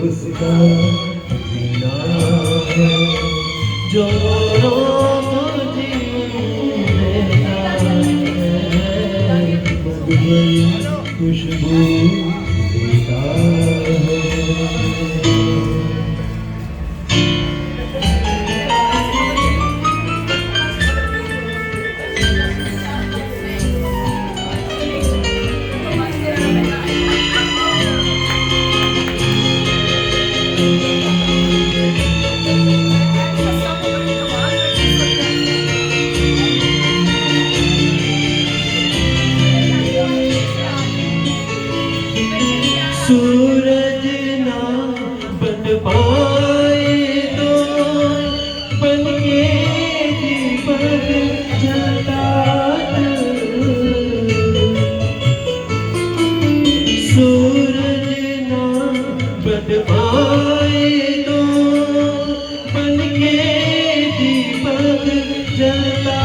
उसका जीना है जो खुशबू देता है। सूरज ना बन पाए तो बन के दीपक जलता सूरज ना बन पाए तो बन के दीपक जलता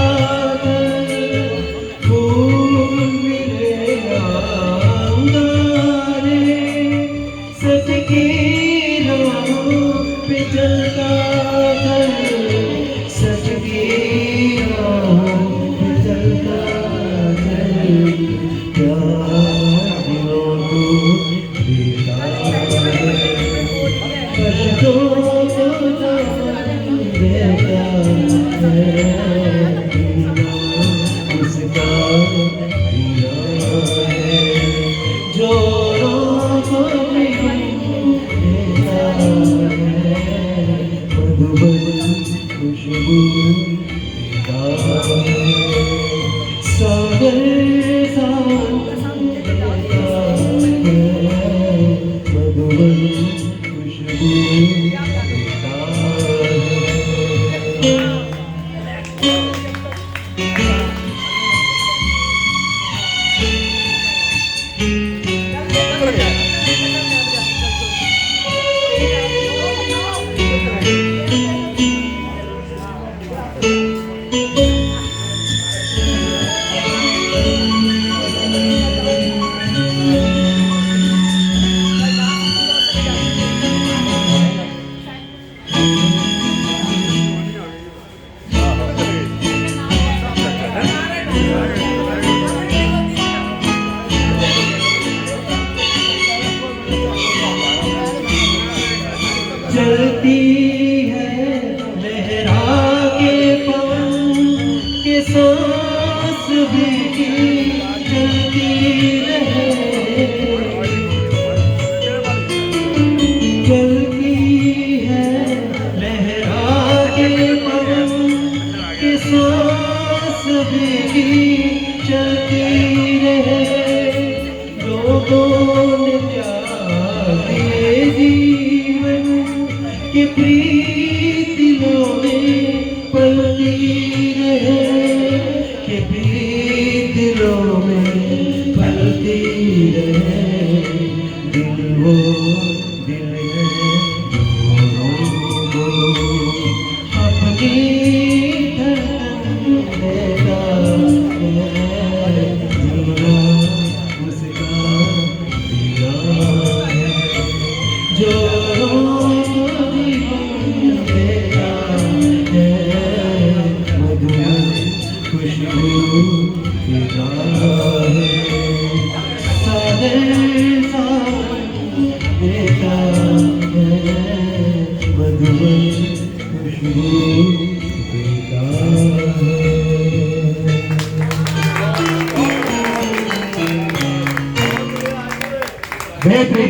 चलता सच की राहों पे चलता प्यार दिलों को देता कष्टों को देता उसका जीना है जोरों को खुशबू सागर मधुबन खुशबू चलती है लहरा के पवन के सांस भी चलती रहे चलती है लहरा के पवन के सांस भी चलती रहे लोगों ने त्यागे जीवन कि प्रीत दिलों में पलती रहे कि प्रीत दिलों में पलती रहे दिल वो